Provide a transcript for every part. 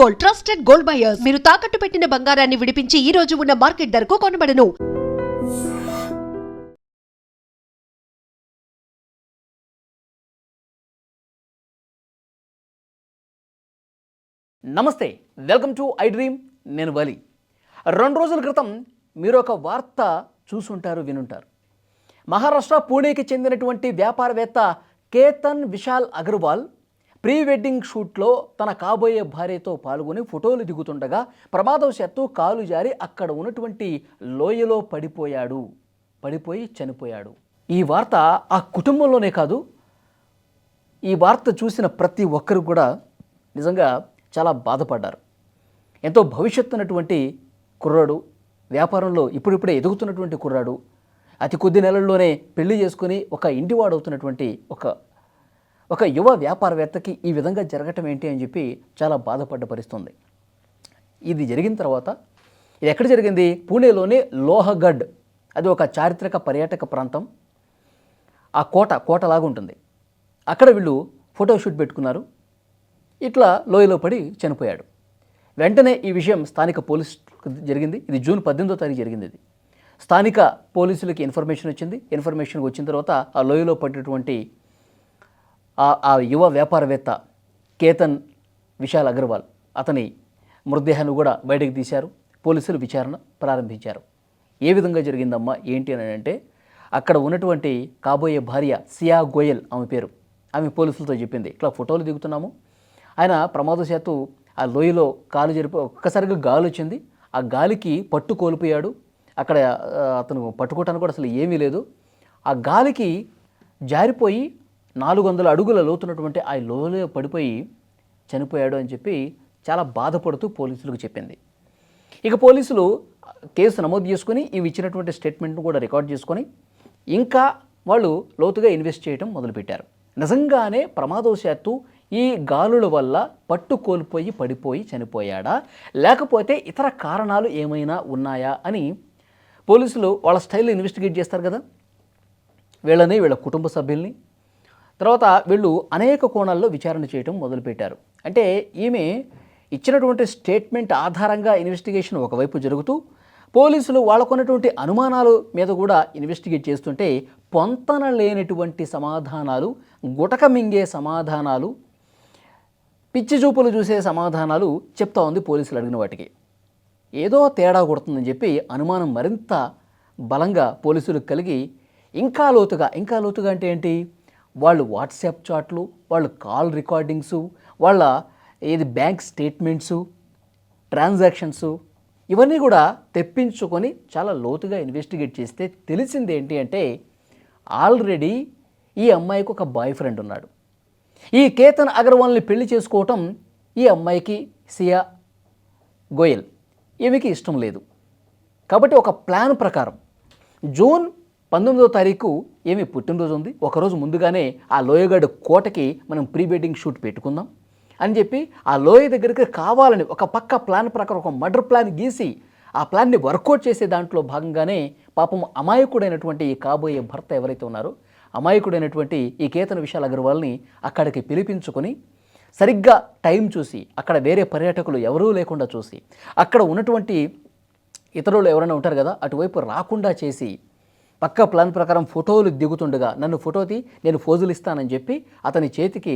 Gold, trusted gold buyers. మీరు తాకట్టు పెట్టిన బంగారాన్ని విడిపించి ఈ రోజు ఉన్న మార్కెట్ ధరకు కొనబడను. నమస్తే, వెల్కమ్ టు ఐ డ్రీమ్. నేను వలి. 2 రోజుల క్రితం మీరు ఒక వార్త చూసుంటారు, వినుంటారు. మహారాష్ట్ర పూణేకి చెందినటువంటి వ్యాపారవేత్త కేతన్ విశాల్ అగర్వాల్ ప్రీ వెడ్డింగ్ షూట్లో తన కాబోయే భార్యతో పాల్గొని ఫోటోలు దిగుతుండగా ప్రమాదవశాత్తు కాలు జారి అక్కడ ఉన్నటువంటి లోయలో పడిపోయి చనిపోయాడు. ఈ వార్త ఆ కుటుంబంలోనే కాదు, ఈ వార్త చూసిన ప్రతి ఒక్కరు కూడా నిజంగా చాలా బాధపడ్డారు. ఎంతో భవిష్యత్తు ఉన్నటువంటి కుర్రాడు, వ్యాపారంలో ఇప్పుడిప్పుడే ఎదుగుతున్నటువంటి కుర్రాడు, అతి కొద్ది నెలల్లోనే పెళ్లి చేసుకుని ఒక ఇంటివాడవుతున్నటువంటి ఒక యువ వ్యాపారవేత్తకి ఈ విధంగా జరగటం ఏంటి అని చెప్పి చాలా బాధపడ్డ పరిస్థితుంది. ఇది జరిగిన తర్వాత, ఇది ఎక్కడ జరిగింది? పూణేలోని లోహగఢ్. అది ఒక చారిత్రక పర్యాటక ప్రాంతం. ఆ కోటలాగా ఉంటుంది. అక్కడ వీళ్ళు ఫోటోషూట్ పెట్టుకున్నారు. ఇట్లా లోయలో పడి చనిపోయాడు. వెంటనే ఈ విషయం స్థానిక పోలీసులకు జరిగింది. ఇది జూన్ 18వ తారీఖు జరిగింది. ఇది స్థానిక పోలీసులకి ఇన్ఫర్మేషన్ వచ్చింది. ఇన్ఫర్మేషన్ వచ్చిన తర్వాత ఆ లోయలో పడినటువంటి ఆ యువ వ్యాపారవేత్త కేతన్ విశాల్ అగర్వాల్, అతని మృతదేహాన్ని కూడా బయటకు తీశారు. పోలీసులు విచారణ ప్రారంభించారు. ఏ విధంగా జరిగిందమ్మా ఏంటి అని అంటే, అక్కడ ఉన్నటువంటి కాబోయే భార్య సియా గోయల్, ఆమె పేరు, ఆమె పోలీసులతో చెప్పింది, ఇట్లా ఫోటోలు దిగుతున్నాము, ఆయన ప్రమాదవశాత్తు ఆ లోయలో కాలు జరిపి ఒక్కసారిగా గాలి వచ్చింది, ఆ గాలికి పట్టు కోల్పోయాడు. అక్కడ అతను పట్టుకోవటానికి కూడా అసలు ఏమీ లేదు. ఆ గాలికి జారిపోయి 400 అడుగుల లోతున్నటువంటి ఆ లోయలో పడిపోయి చనిపోయాడు అని చెప్పి చాలా బాధపడుతూ పోలీసులకు చెప్పింది. ఇక పోలీసులు కేసు నమోదు చేసుకొని ఇవి ఇచ్చినటువంటి స్టేట్మెంట్ను కూడా రికార్డ్ చేసుకొని ఇంకా వాళ్ళు లోతుగా ఇన్వెస్ట్ చేయడం మొదలుపెట్టారు. నిజంగానే ప్రమాదవశాత్తు ఈ గాలుల వల్ల పట్టు కోల్పోయి పడిపోయి చనిపోయాడా, లేకపోతే ఇతర కారణాలు ఏమైనా ఉన్నాయా అని పోలీసులు వాళ్ళ స్టైల్లో ఇన్వెస్టిగేట్ చేస్తారు కదా, వీళ్ళ కుటుంబ సభ్యుల్ని. తర్వాత వీళ్ళు అనేక కోణాల్లో విచారణ చేయడం మొదలుపెట్టారు. అంటే ఈమె ఇచ్చినటువంటి స్టేట్మెంట్ ఆధారంగా ఇన్వెస్టిగేషన్ ఒకవైపు జరుగుతూ, పోలీసులు వాళ్ళకున్నటువంటి అనుమానాల మీద కూడా ఇన్వెస్టిగేట్ చేస్తుంటే పొంతన లేనటువంటి సమాధానాలు, గుటక మింగే సమాధానాలు, పిచ్చి చూపులు చూసే సమాధానాలు చెప్తా ఉంది పోలీసులు అడిగిన వాటికి. ఏదో తేడా కొడుతుందని చెప్పి అనుమానం మరింత బలంగా పోలీసులకు కలిగి ఇంకా లోతుగా అంటే ఏంటి, వాళ్ళు వాట్సాప్ చాట్లు, వాళ్ళు కాల్ రికార్డింగ్సు, వాళ్ళ బ్యాంక్ స్టేట్మెంట్సు, ట్రాన్సాక్షన్సు, ఇవన్నీ కూడా తెప్పించుకొని చాలా లోతుగా ఇన్వెస్టిగేట్ చేస్తే తెలిసింది ఏంటి అంటే, ఆల్రెడీ ఈ అమ్మాయికి ఒక బాయ్ ఫ్రెండ్ ఉన్నాడు. ఈ కేతన్ అగర్వాల్ని పెళ్లి చేసుకోవటం ఈ అమ్మాయికి, సియా గోయల్, ఈమెకి ఇష్టం లేదు. కాబట్టి ఒక ప్లాన్ ప్రకారం జూన్ 19వ తారీఖు ఏమి పుట్టినరోజు ఉంది, ఒకరోజు ముందుగానే ఆ లోయగఢ్ కోటకి మనం ప్రీ వెడ్డింగ్ షూట్ పెట్టుకుందాం అని చెప్పి ఆ లోయ దగ్గరికి కావాలని ఒక పక్క ప్లాన్ ప్రకారం ఒక మర్డర్ ప్లాన్ గీసి ఆ ప్లాన్ని వర్కౌట్ చేసే దాంట్లో భాగంగానే పాపం అమాయకుడైనటువంటి ఈ కాబోయే భర్త ఎవరైతే ఉన్నారో, అమాయకుడైనటువంటి ఈ కేతన్ విశాల్ అగర్వాల్ని అక్కడికి పిలిపించుకొని సరిగ్గా టైం చూసి, అక్కడ వేరే పర్యాటకులు ఎవరూ లేకుండా చూసి, అక్కడ ఉన్నటువంటి ఇతరులు ఎవరైనా ఉంటారు కదా, అటువైపు రాకుండా చేసి పక్క ప్లాన్ ప్రకారం ఫోటోలు దిగుతుండగా నన్ను ఫోటో తీ, నేను ఫోజులు ఇస్తానని చెప్పి అతని చేతికి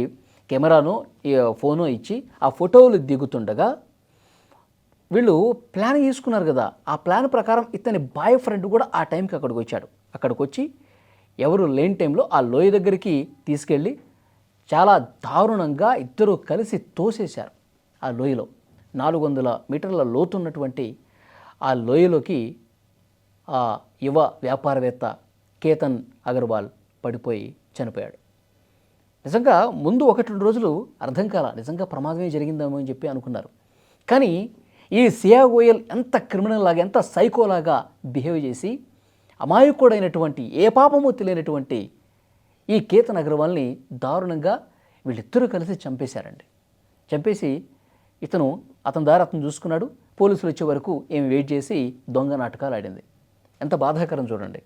కెమెరాను ఫోను ఇచ్చి ఆ ఫోటోలు దిగుతుండగా వీళ్ళు ప్లాన్ తీసుకున్నారు కదా, ఆ ప్లాన్ ప్రకారం ఇతని బాయ్ ఫ్రెండ్ కూడా ఆ టైంకి అక్కడికి వచ్చాడు. అక్కడికి వచ్చి ఎవరు లేని టైంలో ఆ లోయ దగ్గరికి తీసుకెళ్ళి చాలా దారుణంగా ఇద్దరు కలిసి తోసేశారు. ఆ లోయలో 400 మీటర్ల లోతున్నటువంటి ఆ లోయలోకి ఆ యువ వ్యాపారవేత్త కేతన్ అగర్వాల్ పడిపోయి చనిపోయాడు. నిజంగా ముందు 1-2 రోజులు అర్థం కాల, నిజంగా ప్రమాదమే జరిగిందేమో అని చెప్పి అనుకున్నారు. కానీ ఈ సియా గోయల్ ఎంత క్రిమినల్ లాగా, ఎంత సైకోలాగా బిహేవ్ చేసి అమాయకుడైనటువంటి, ఏ పాపమూ తెలియనటువంటి ఈ కేతన్ అగర్వాల్ని దారుణంగా వీళ్ళిద్దరూ కలిసి చంపేశారండి. చంపేసి అతని దారి అతను చూసుకున్నాడు. పోలీసులు వచ్చే వరకు ఏమి వెయిట్ చేసి దొంగ నాటకాలు ఆడింది. ఎంత బాధాకరం చూడండి.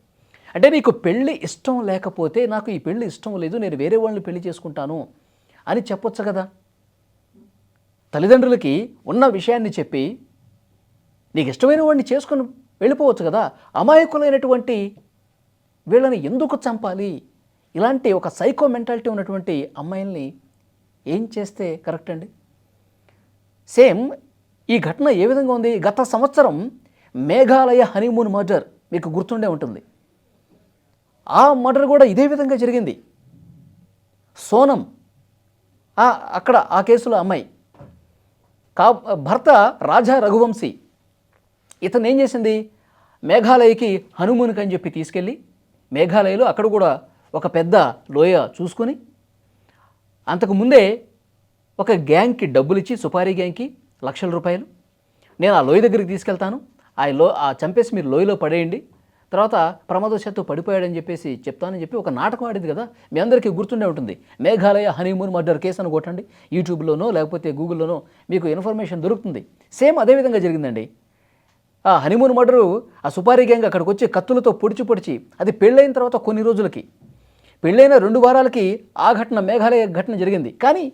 అంటే నీకు పెళ్ళి ఇష్టం లేకపోతే, నాకు ఈ పెళ్ళి ఇష్టం లేదు, నేను వేరే వాళ్ళని పెళ్లి చేసుకుంటాను అని చెప్పొచ్చు కదా. తల్లిదండ్రులకి ఉన్న విషయాన్ని చెప్పి నీకు ఇష్టమైన వాడిని చేసుకుని వెళ్ళిపోవచ్చు కదా. అమాయకులైనటువంటి వీళ్ళని ఎందుకు చంపాలి? ఇలాంటి ఒక సైకో మెంటాలిటీ ఉన్నటువంటి అమ్మాయిల్ని ఏం చేస్తే కరెక్ట్ అండి? సేమ్ ఈ ఘటన ఏ విధంగా ఉంది? గత సంవత్సరం మేఘాలయ హనీమూన్ మర్డర్ మీకు గుర్తుండే ఉంటుంది. ఆ మర్డర్ కూడా ఇదే విధంగా జరిగింది. సోనం అక్కడ ఆ కేసులో అమ్మాయి భర్త రాజా రఘువంశీ ఇతను ఏం చేసింది, మేఘాలయకి హనుమూన్కి అని చెప్పి తీసుకెళ్ళి మేఘాలయలో అక్కడ కూడా ఒక పెద్ద లోయ చూసుకొని అంతకుముందే ఒక గ్యాంగ్కి డబ్బులు ఇచ్చి, సుపారీ గ్యాంగ్కి లక్షల రూపాయలు, నేను ఆ లోయ దగ్గరికి తీసుకెళ్తాను, ఆ చంపేసి మీరు లోయలో పడేయండి, తర్వాత ప్రమాదవశాత్తు పడిపోయాడని చెప్పేసి చెప్తానని చెప్పి ఒక నాటకం ఆడింది కదా. మీ అందరికీ గుర్తుండే ఉంటుంది. మేఘాలయ హనీమూన్ మర్డర్ కేసు అని కొట్టండి యూట్యూబ్లోనో లేకపోతే గూగుల్లోనో, మీకు ఇన్ఫర్మేషన్ దొరుకుతుంది. సేమ్ అదే విధంగా జరిగిందండి. ఆ హనీమూన్ మర్డరు ఆ సుపారీ గ్యాంగ్ అక్కడికి వచ్చి కత్తులతో పొడిచి అది పెళ్ళైన తర్వాత కొన్ని రోజులకి, పెళ్ళైన 2 వారాలకి ఆ ఘటన మేఘాలయ ఘటన జరిగింది. కానీ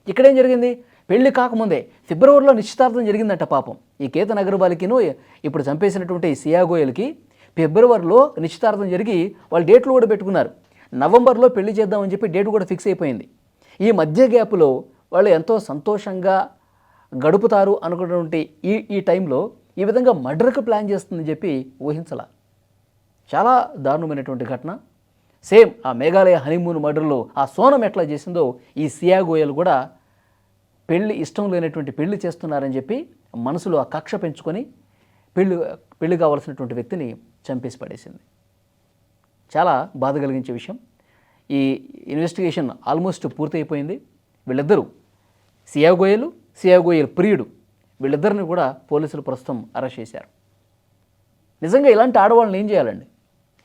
ఇక్కడేం జరిగింది, పెళ్లి కాకముందే ఫిబ్రవరిలో నిశ్చితార్థం జరిగిందంట. పాపం ఈ కేతన్ అగర్వాల్కిను ఇప్పుడు చంపేసినటువంటి సియా గోయల్కి ఫిబ్రవరిలో నిశ్చితార్థం జరిగి వాళ్ళు డేట్లు కూడా పెట్టుకున్నారు. నవంబర్లో పెళ్లి చేద్దామని చెప్పి డేట్ కూడా ఫిక్స్ అయిపోయింది. ఈ మధ్య గ్యాప్లో వాళ్ళు ఎంతో సంతోషంగా గడుపుతారు అనుకున్నటువంటి ఈ టైంలో ఈ విధంగా మర్డర్కి ప్లాన్ చేస్తుందని చెప్పి ఊహించాల. చాలా దారుణమైనటువంటి ఘటన. సేమ్ ఆ మేఘాలయ హనీమూన్ మర్డర్లో ఆ సోనం ఎట్లా చేసిందో ఈ సియా గోయల్ కూడా ఇష్టం లేనటువంటి పెళ్లి చేస్తున్నారని చెప్పి మనసులో ఆ కక్ష పెంచుకొని పెళ్లి కావాల్సినటువంటి వ్యక్తిని చంపేసి పడేసింది. చాలా బాధ కలిగించే విషయం. ఈ ఇన్వెస్టిగేషన్ ఆల్మోస్ట్ పూర్తయిపోయింది. వీళ్ళిద్దరూ సియా గోయల్ ప్రియుడు, వీళ్ళిద్దరిని కూడా పోలీసులు ప్రస్తుతం అరెస్ట్ చేశారు. నిజంగా ఇలాంటి ఆడవాళ్ళని ఏం చేయాలండి?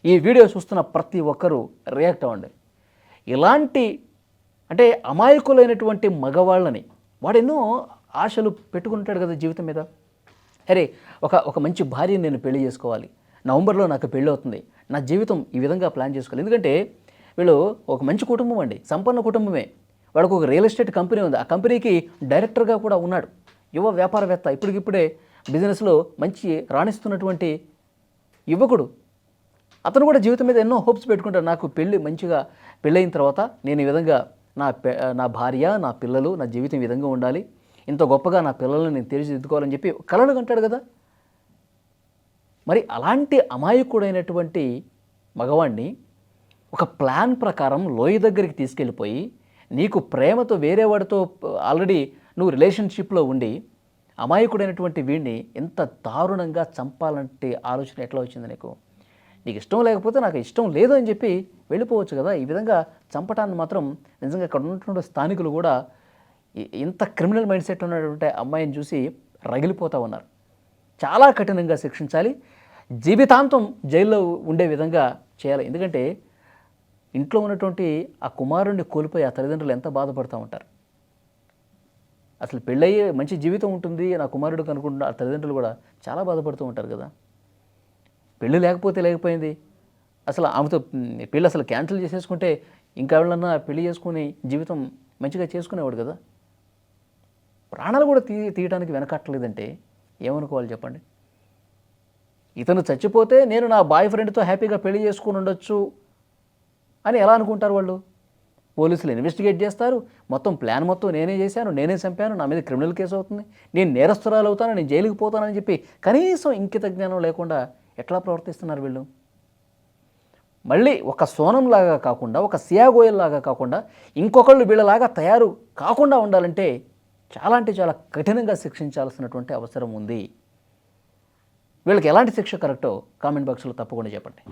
ఈ వీడియో చూస్తున్న ప్రతి ఒక్కరూ రియాక్ట్ అవ్వండి. ఇలాంటి అంటే అమాయకులైనటువంటి మగవాళ్ళని, వాడు ఎన్నో ఆశలు పెట్టుకుంటాడు కదా జీవితం మీద. అరే ఒక మంచి భార్యని నేను పెళ్లి చేసుకోవాలి, నవంబర్లో నాకు పెళ్ళి అవుతుంది, నా జీవితం ఈ విధంగా ప్లాన్ చేసుకోవాలి. ఎందుకంటే వీళ్ళు ఒక మంచి కుటుంబం అండి, సంపన్న కుటుంబమే. వాడికి ఒక రియల్ ఎస్టేట్ కంపెనీ ఉంది, ఆ కంపెనీకి డైరెక్టర్గా కూడా ఉన్నాడు. యువ వ్యాపారవేత్త, ఇప్పటికిప్పుడే బిజినెస్లో మంచి రాణిస్తున్నటువంటి యువకుడు. అతను కూడా జీవితం మీద ఎన్నో హోప్స్ పెట్టుకుంటాడు. నాకు మంచిగా పెళ్ళైన తర్వాత నేను ఈ విధంగా నా భార్య, నా పిల్లలు, నా జీవితం ఈ విధంగా ఉండాలి, ఇంత గొప్పగా నా పిల్లల్ని నేను తీర్చిదిద్దుకోవాలని చెప్పి కలలు కంటాడు కదా. మరి అలాంటి అమాయకుడైనటువంటి మగవాణ్ణి ఒక ప్లాన్ ప్రకారం లోయ దగ్గరికి తీసుకెళ్ళిపోయి, నీకు ప్రేమతో వేరే వాడితో ఆల్రెడీ నువ్వు రిలేషన్షిప్లో ఉండి అమాయకుడైనటువంటి వీడిని ఎంత దారుణంగా చంపాలంటే ఆలోచన ఎట్లా వచ్చింది నీకు ఇష్టం లేకపోతే నాకు ఇష్టం లేదు అని చెప్పి వెళ్ళిపోవచ్చు కదా. ఈ విధంగా చంపటాన్ని మాత్రం నిజంగా అక్కడ ఉన్నటువంటి స్థానికులు కూడా ఇంత క్రిమినల్ మైండ్ సెట్ ఉన్నటువంటి అమ్మాయిని చూసి రగిలిపోతూ ఉన్నారు. చాలా కఠినంగా శిక్షించాలి, జీవితాంతం జైల్లో ఉండే విధంగా చేయాలి. ఎందుకంటే ఇంట్లో ఉన్నటువంటి ఆ కుమారుడిని కోల్పోయి ఆ తల్లిదండ్రులు ఎంత బాధపడుతూ ఉంటారు. అసలు పెళ్ళయ్యే మంచి జీవితం ఉంటుంది నా కుమారుడికి అనుకుంటున్న ఆ తల్లిదండ్రులు కూడా చాలా బాధపడుతూ ఉంటారు కదా. పెళ్ళి లేకపోయింది, అసలు ఆమెతో పెళ్ళి అసలు క్యాన్సిల్ చేసేసుకుంటే ఇంకా ఎవరన్నా పెళ్లి చేసుకుని జీవితం మంచిగా చేసుకునేవాడు కదా. ప్రాణాలు కూడా తీయడానికి వెనకట్టలేదంటే ఏమనుకోవాలి చెప్పండి. ఇతను చచ్చిపోతే నేను నా బాయ్ ఫ్రెండ్తో హ్యాపీగా పెళ్లి చేసుకుని ఉండొచ్చు అని ఎలా అనుకుంటారు వాళ్ళు? పోలీసులు ఇన్వెస్టిగేట్ చేస్తారు, మొత్తం ప్లాన్ మొత్తం నేనే చేశాను, నేనే చంపాను, నా మీద క్రిమినల్ కేసు అవుతుంది, నేను నేరస్తురాలు అవుతాను, నేను జైలుకి పోతానని చెప్పి కనీసం ఇంకిత జ్ఞానం లేకుండా ఎట్లా ప్రవర్తిస్తున్నారు వీళ్ళు? మళ్ళీ ఒక సోనంలాగా కాకుండా, ఒక సియా గోయల్ లాగా కాకుండా, ఇంకొకళ్ళు వీళ్ళలాగా తయారు కాకుండా ఉండాలంటే చాలా అంటే చాలా కఠినంగా శిక్షించాల్సినటువంటి అవసరం ఉంది. వీళ్ళకి ఎలాంటి శిక్ష కరెక్టో కామెంట్ బాక్స్లో తప్పకుండా చెప్పండి.